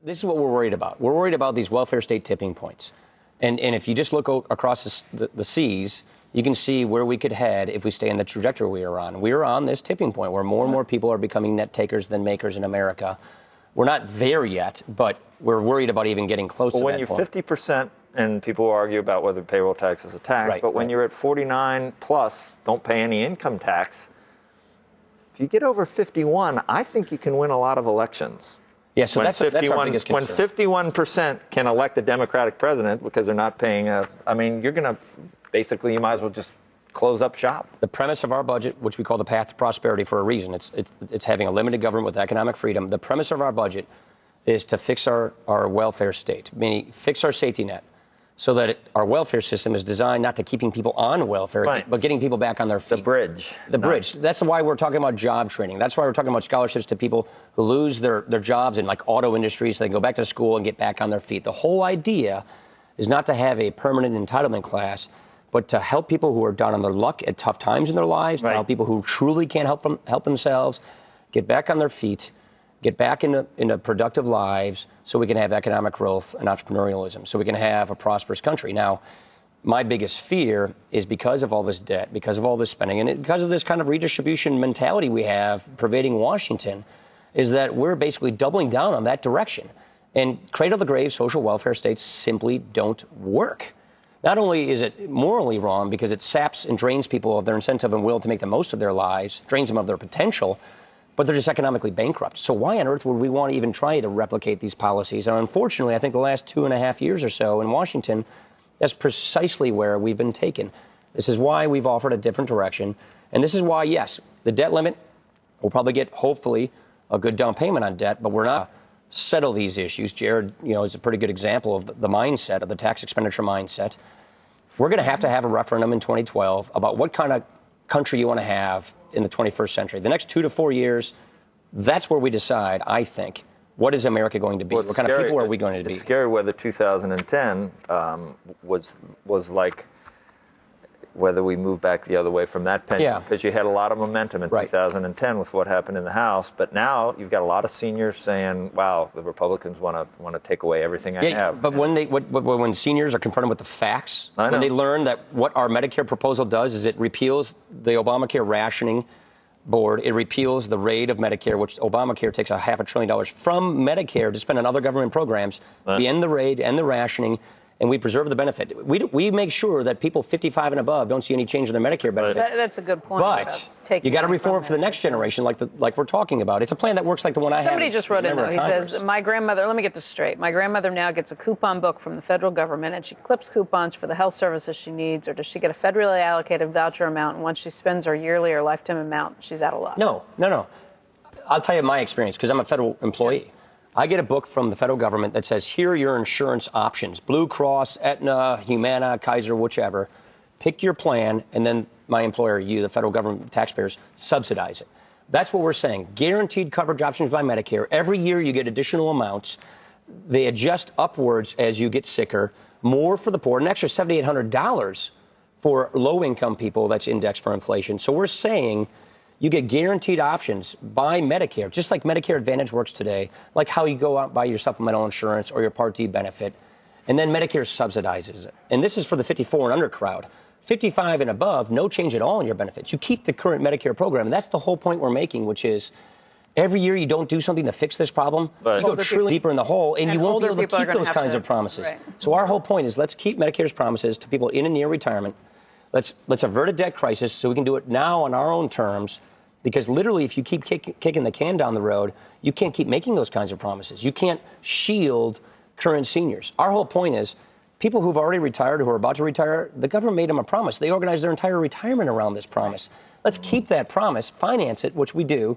This is what we're worried about. We're worried about these welfare state tipping points. And if you just look across the seas, you can see where we could head if we stay in the trajectory we are on. We are on this tipping point where more and more people are becoming net takers than makers in America. We're not there yet, but we're worried about even getting close to that point. When you're 50%, and people argue about whether payroll tax is a tax, but when you're at 49 plus, don't pay any income tax, if you get over 51, I think you can win a lot of elections. Yeah, so that's our biggest concern. When 51% can elect a Democratic president because they're not paying you're going to, basically, you might as well just close up shop. The premise of our budget, which we call the path to prosperity for a reason, it's having a limited government with economic freedom. The premise of our budget is to fix our welfare state, meaning fix our safety net, so that our welfare system is designed not to keeping people on welfare, but getting people back on their feet. The bridge. The bridge. That's why we're talking about job training. That's why we're talking about scholarships to people who lose their jobs in like auto industry so they can go back to school and get back on their feet. The whole idea is not to have a permanent entitlement class, but to help people who are down on their luck at tough times in their lives, to help people who truly can't help themselves get back on their feet, get back into productive lives so we can have economic growth and entrepreneurialism, so we can have a prosperous country. Now, my biggest fear is because of all this debt, because of all this spending, and because of this kind of redistribution mentality we have pervading Washington, is that we're basically doubling down on that direction. And cradle-to-grave social welfare states simply don't work. Not only is it morally wrong because it saps and drains people of their incentive and will to make the most of their lives, drains them of their potential, but they're just economically bankrupt. So why on earth would we want to even try to replicate these policies? And unfortunately, I think the last 2.5 years or so in Washington, that's precisely where we've been taken. This is why we've offered a different direction. And this is why, yes, the debt limit, we'll probably get, hopefully, a good down payment on debt, but we're not settle these issues. Jared, is a pretty good example of the mindset, of the tax expenditure mindset. We're going to have a referendum in 2012 about what kind of country you want to have in the 21st century. The next 2 to 4 years, that's where we decide, I think, what is America going to be? What kind of people are we going to be? It's scary whether 2010 was like whether we move back the other way from that pendulum, because you had a lot of momentum in 2010 with what happened in the House, but now you've got a lot of seniors saying, "Wow, the Republicans want to take away everything I have." But when seniors are confronted with the facts, when they learn that what our Medicare proposal does is it repeals the Obamacare rationing board, it repeals the rate of Medicare, which Obamacare takes $500 billion from Medicare to spend on other government programs. We end the rate and the rationing, and we preserve the benefit. We make sure that people 55 and above don't see any change in their Medicare benefit. That's a good point. But you got to reform it for the next generation, like we're talking about. It's a plan that works like the one I have. Somebody just wrote in, though. He says, my grandmother, let me get this straight. My grandmother now gets a coupon book from the federal government, and she clips coupons for the health services she needs, or does she get a federally allocated voucher amount, and once she spends her yearly or lifetime amount, she's out of luck? No. I'll tell you my experience, because I'm a federal employee. I get a book from the federal government that says, here are your insurance options. Blue Cross, Aetna, Humana, Kaiser, whichever. Pick your plan, and then my employer, you, the federal government, taxpayers, subsidize it. That's what we're saying. Guaranteed coverage options by Medicare. Every year you get additional amounts. They adjust upwards as you get sicker. More for the poor, an extra $7,800 for low-income people that's indexed for inflation. So we're saying you get guaranteed options by Medicare, just like Medicare Advantage works today, like how you go out and buy your supplemental insurance or your Part D benefit, and then Medicare subsidizes it. And this is for the 54 and under crowd. 55 and above, no change at all in your benefits. You keep the current Medicare program, and that's the whole point we're making, which is every year you don't do something to fix this problem, you go truly deeper in the hole, and you won't be able to keep those kinds of promises. So our whole point is let's keep Medicare's promises to people in and near retirement. Let's avert a debt crisis so we can do it now on our own terms. Because literally, if you keep kicking the can down the road, you can't keep making those kinds of promises. You can't shield current seniors. Our whole point is people who've already retired, who are about to retire, the government made them a promise. They organized their entire retirement around this promise. Let's keep that promise, finance it, which we do,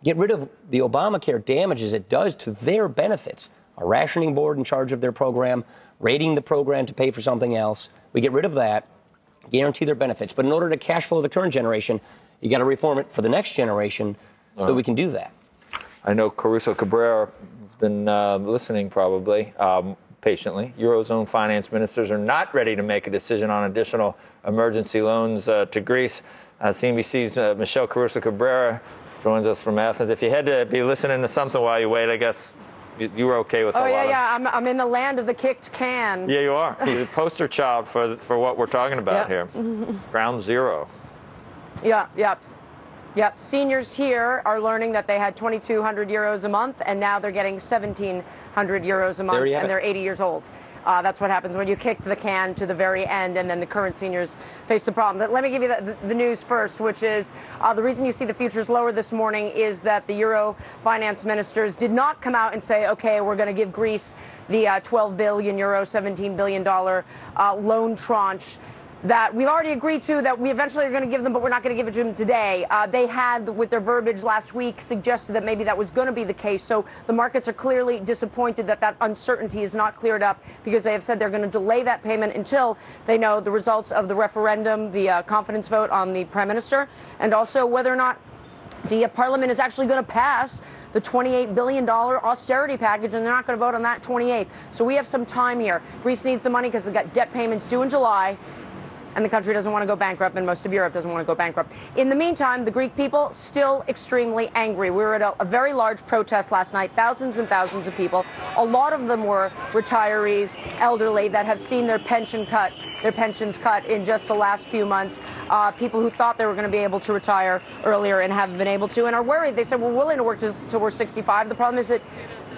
get rid of the Obamacare damages it does to their benefits. A rationing board in charge of their program, rating the program to pay for something else. We get rid of that, guarantee their benefits. But in order to cash flow the current generation, you got to reform it for the next generation so we can do that. I know Caruso Cabrera has been listening probably patiently. Eurozone finance ministers are not ready to make a decision on additional emergency loans to Greece. CNBC's Michelle Caruso Cabrera joins us from Athens. If you had to be listening to something while you wait, I guess You were okay with a lot of... Oh, yeah. I'm in the land of the kicked can. Yeah, you are. You're the poster child for what we're talking about here. Ground zero. Yep. Seniors here are learning that they had 2,200 euros a month, and now they're getting 1,700 euros a month, and they're 80 years old. That's what happens when you kick the can to the very end, and then the current seniors face the problem. But let me give you the news first, which is the reason you see the futures lower this morning is that the Euro finance ministers did not come out and say, okay, we're going to give Greece the 12 billion euro, $17 billion loan tranche that we've already agreed to, that we eventually are going to give them, but we're not going to give it to them today. They had, with their verbiage last week, suggested that maybe that was going to be the case. So the markets are clearly disappointed that that uncertainty is not cleared up, because they have said they're going to delay that payment until they know the results of the referendum, the confidence vote on the prime minister, and also whether or not the parliament is actually going to pass the $28 billion austerity package, and they're not going to vote on that 28th. So we have some time here. Greece needs the money because they've got debt payments due in July, and the country doesn't want to go bankrupt, and most of Europe doesn't want to go bankrupt. In the meantime, the Greek people still extremely angry. We were at a very large protest last night, thousands and thousands of people. A lot of them were retirees, elderly, that have seen their pensions cut in just the last few months. People who thought they were going to be able to retire earlier and haven't been able to, and are worried. They said, we're willing to work till we're 65. The problem is that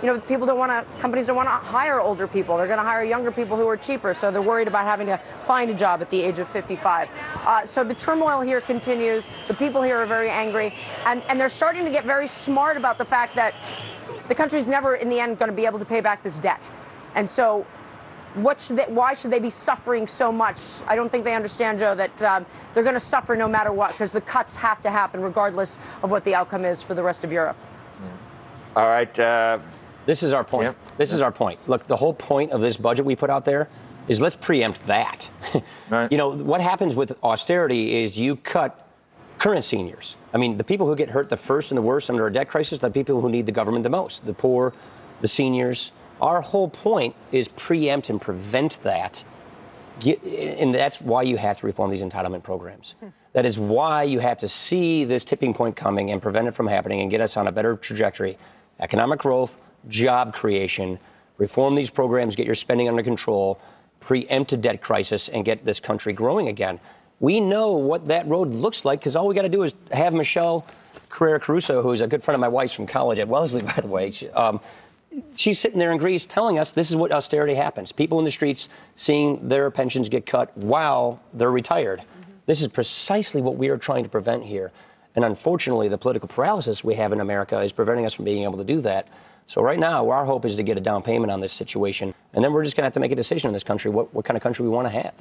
companies don't want to hire older people. They're going to hire younger people who are cheaper, so they're worried about having to find a job at the age of 55. So the turmoil here continues. The people here are very angry, and they're starting to get very smart about the fact that the country's never, in the end, going to be able to pay back this debt. And so why should they be suffering so much? I don't think they understand, Joe, that they're going to suffer no matter what, because the cuts have to happen regardless of what the outcome is for the rest of Europe. All right. This is our point. This is our point. Look, the whole point of this budget we put out there is let's preempt that. Right. What happens with austerity is you cut current seniors. I mean, the people who get hurt the first and the worst under a debt crisis are the people who need the government the most, the poor, the seniors. Our whole point is preempt and prevent that. And that's why you have to reform these entitlement programs. That is why you have to see this tipping point coming and prevent it from happening and get us on a better trajectory. Economic growth, job creation, reform these programs, get your spending under control, preempt a debt crisis, and get this country growing again. We know what that road looks like, because all we got to do is have Michelle Carrera-Caruso, who's a good friend of my wife's from college at Wellesley, by the way. She's sitting there in Greece telling us this is what austerity happens. People in the streets seeing their pensions get cut while they're retired. This is precisely what we are trying to prevent here. And unfortunately, the political paralysis we have in America is preventing us from being able to do that. So right now, our hope is to get a down payment on this situation. And then we're just going to have to make a decision in this country, what kind of country we want to have.